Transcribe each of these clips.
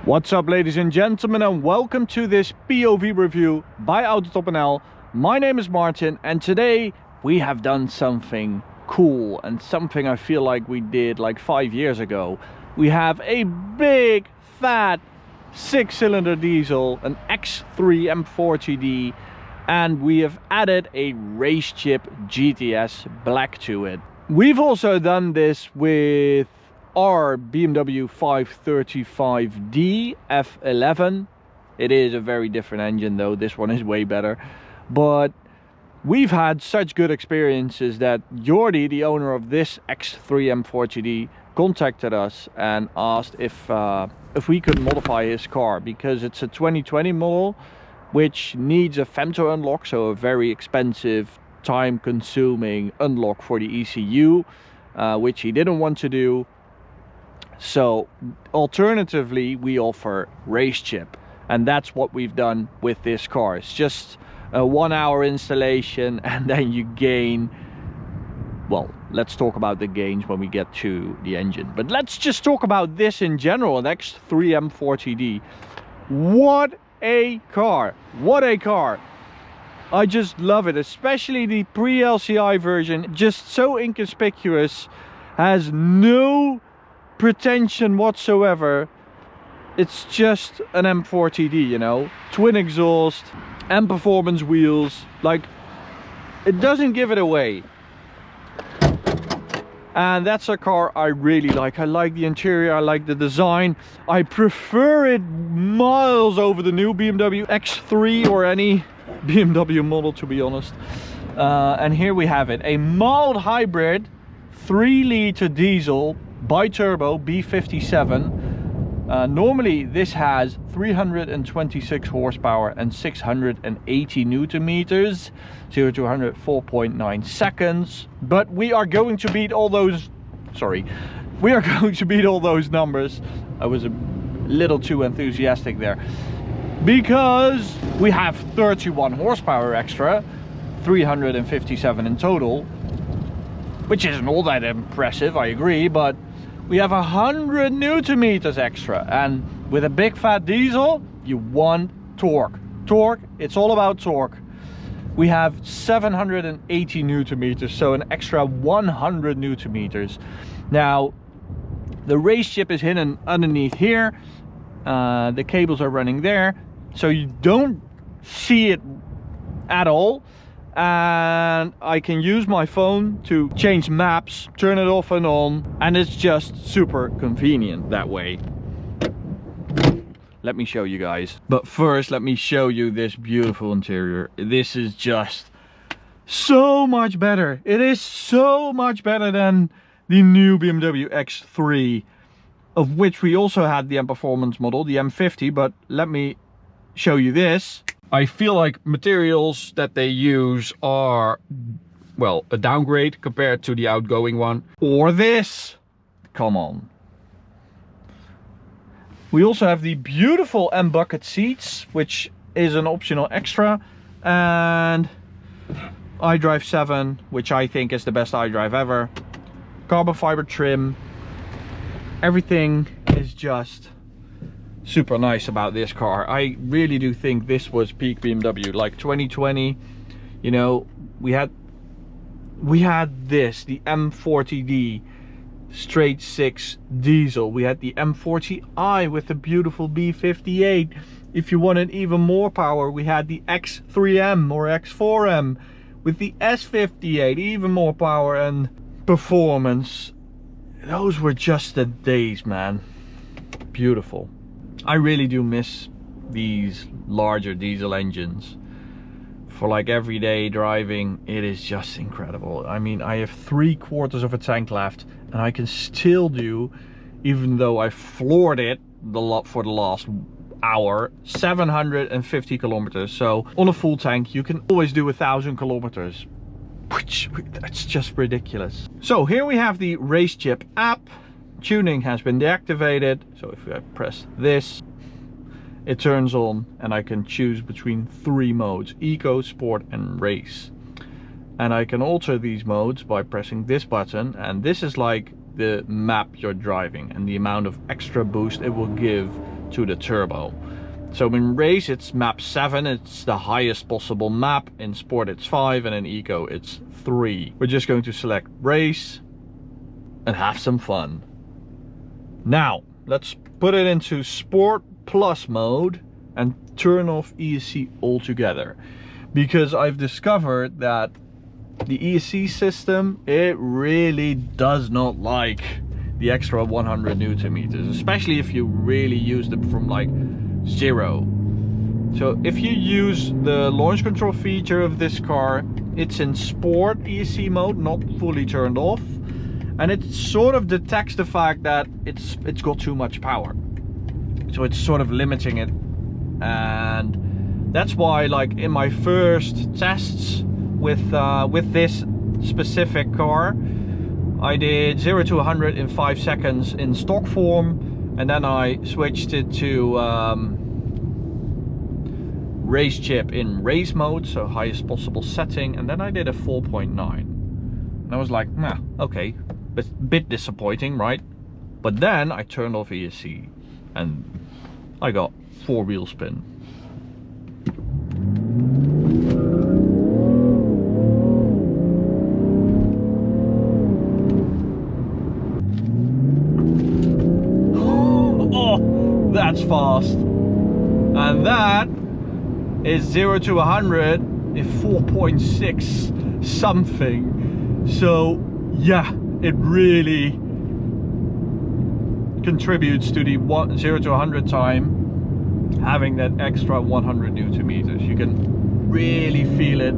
What's up, ladies and gentlemen, and welcome to this POV review by Autobahn. My name is Martin, and today we have done something cool and something I feel like we did like 5 years ago. We have a big fat 6-cylinder diesel, an X3 M40d, and we have added a race chip GTS Black to it. We've also done this with our BMW 535d F11. It is a very different engine though, this one is way better. But we've had such good experiences that Jordi, the owner of this X3 M40d, contacted us and asked if we could modify his car, because it's a 2020 model which needs a femto unlock, so a very expensive, time-consuming unlock for the ECU, which he didn't want to do. So alternatively we offer race chip, and that's what we've done with this car. It's just a 1 hour installation, and then you gain, well, let's talk about the gains when we get to the engine, but let's just talk about this in general. An X3 M40d, what a car, what a car. I just love it, especially the pre-LCI version, just so inconspicuous, has no pretension whatsoever. It's just an M40d, you know, twin exhaust and performance wheels, like, it doesn't give it away. And that's a car I really like. I like the interior, I like the design. I prefer it miles over the new BMW X3 or any BMW model, to be honest. And here we have it, a mild hybrid 3-liter diesel bi-turbo B57. Normally this has 326 horsepower and 680 newton meters, 0 to 100 4.9 seconds. But we are going to beat all those, we are going to beat all those numbers. I was a little too enthusiastic there, because we have 31 horsepower extra, 357 in total, which isn't all that impressive, I agree, but we have 100 newton meters extra, and with a big fat diesel you want torque. It's all about torque. We have 780 newton meters, so an extra 100 newton meters. Now the race chip is hidden underneath here, the cables are running there, so you don't see it at all. And I can use my phone to change maps, turn it off and on, and it's just super convenient that way. Let me show you guys. But first, let me show you this beautiful interior. This is just so much better. It is so much better than the new BMW X3, of which we also had the M Performance model, the M50, but let me show you this. I feel like materials that they use are, well, a downgrade compared to the outgoing one. Or this, come on. We also have the beautiful M-bucket seats, which is an optional extra, and iDrive 7, which I think is the best iDrive ever. Carbon fiber trim. Everything is just super nice about this car. I really do think this was peak BMW, like 2020. You know, we had this, the M40d straight 6 diesel. We had the M40i with the beautiful B58. If you wanted even more power, we had the X3M or X4M with the S58, even more power and performance. Those were just the days, man. Beautiful. I really do miss these larger diesel engines. For like everyday driving, it is just incredible. I mean, I have 3/4 of a tank left, and I can still do, even though I floored it for the last hour, 750 kilometers. So on a full tank you can always do 1,000 kilometers, which, that's just ridiculous. So here we have the race chip app. Tuning has been deactivated, so if I press this, it turns on and I can choose between 3 modes: eco, sport and race. And I can alter these modes by pressing this button, and this is like the map you're driving and the amount of extra boost it will give to the turbo. So in race it's map 7, it's the highest possible map. In sport it's 5, and in eco it's 3. We're just going to select race and have some fun. Now let's put it into sport plus mode and turn off ESC altogether, because I've discovered that the ESC system, it really does not like the extra 100 Newton meters, especially if you really use them from like 0. So if you use the launch control feature of this car, it's in sport ESC mode, not fully turned off, and it sort of detects the fact that it's got too much power, so it's sort of limiting it. And that's why, like in my first tests with this specific car, I did 0 to 100 in 5 seconds in stock form, and then I switched it to race chip in race mode, so highest possible setting, and then I did a 4.9. And I was like, nah, okay, but bit disappointing, right? But then I turned off ESC and I got 4-wheel spin. Oh, that's fast. And that is 0 to 100 in 4.6 something. So yeah, it really contributes to the 0 to 100 time, having that extra 100 Newton meters. You can really feel it.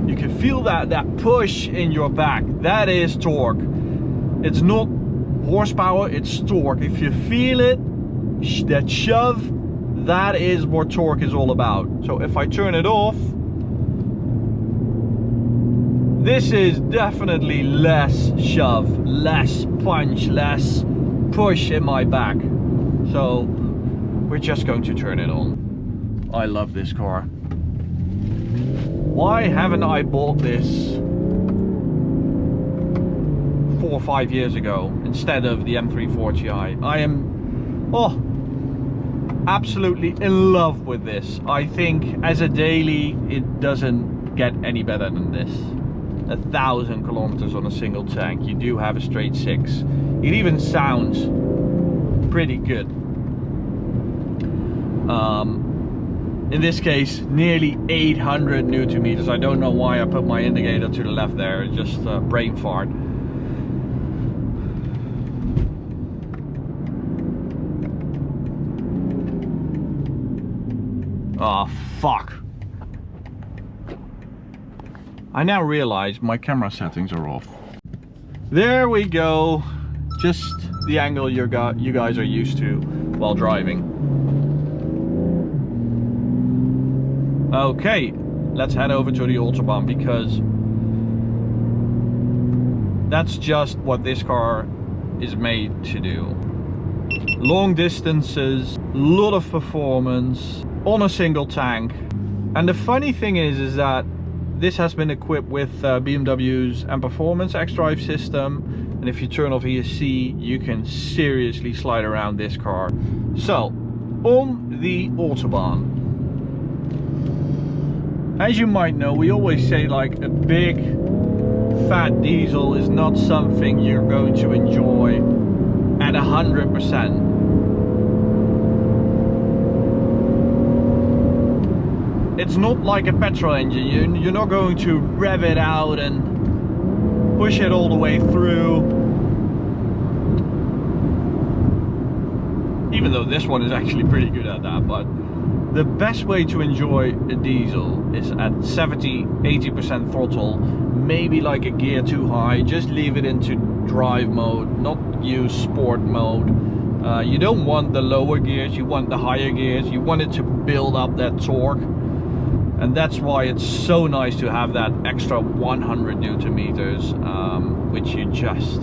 You can feel that push in your back. That is torque. It's not horsepower, it's torque. If you feel it, that shove, that is what torque is all about. So if I turn it off, this is definitely less shove, less punch, less push in my back. So we're just going to turn it on. I love this car. Why haven't I bought this 4 or 5 years ago instead of the M340i? I am absolutely in love with this. I think as a daily it doesn't get any better than this. 1,000 kilometers on a single tank. You do have a straight 6. It even sounds pretty good. In this case, nearly 800 Newton meters. I don't know why I put my indicator to the left there. It's just a brain fart. Oh, fuck. I now realize my camera settings are off. There we go. Just the angle you guys are used to while driving. Okay, let's head over to the Autobahn, because that's just what this car is made to do. Long distances, a lot of performance on a single tank. And the funny thing is that this has been equipped with BMW's M Performance X-Drive system, and if you turn off ESC, you can seriously slide around this car. So, on the Autobahn, as you might know, we always say like a big fat diesel is not something you're going to enjoy at 100%. It's not like a petrol engine. You're not going to rev it out and push it all the way through. Even though this one is actually pretty good at that, but the best way to enjoy a diesel is at 70-80% throttle, maybe like a gear too high. Just leave it into drive mode, not use sport mode. You don't want the lower gears, you want the higher gears. You want it to build up that torque. And that's why it's so nice to have that extra 100 Newton meters, which you just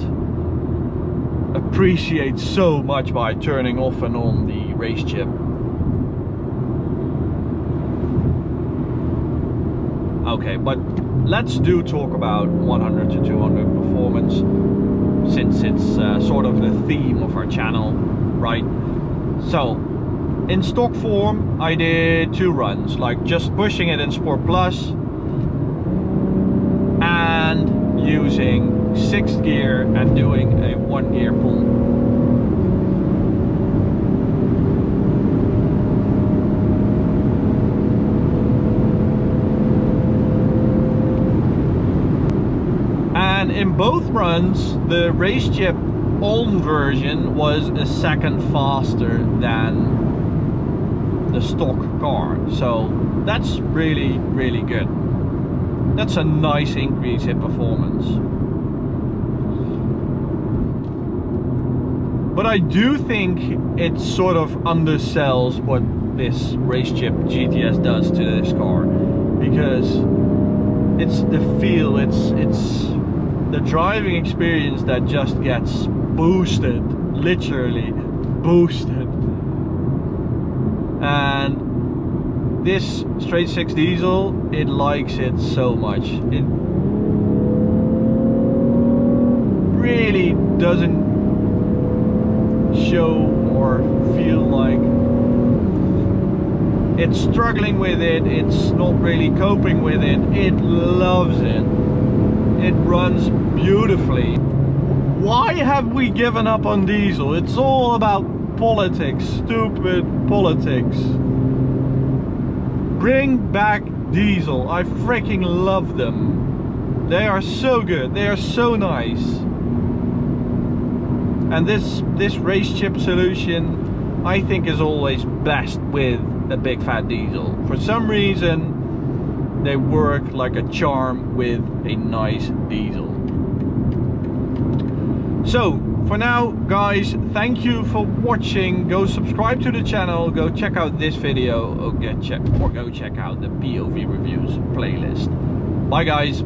appreciate so much by turning off and on the race chip. Okay, but let's talk about 100 to 200 performance, since it's sort of the theme of our channel, right? So in stock form I did 2 runs, like just pushing it in Sport Plus and using 6th gear and doing a 1 gear pull. And in both runs the RaceJip Ulm version was a second faster than the stock car, so that's really good. That's a nice increase in performance. But I do think it sort of undersells what this RaceJip GTS does to this car, because it's the feel, it's the driving experience that just gets boosted, literally boosted. And this straight 6 diesel, it likes it so much. It really doesn't show or feel like it's struggling with it, it's not really coping with it. It loves it. It runs beautifully. Why have we given up on diesel? It's all about politics, stupid politics. Bring back diesel. I freaking love them. They are so good, they are so nice. And this RaceJip solution I think is always best with a big fat diesel. For some reason they work like a charm with a nice diesel. So for now guys, thank you for watching. Go subscribe to the channel, go check out this video, or go check out the POV reviews playlist. Bye guys.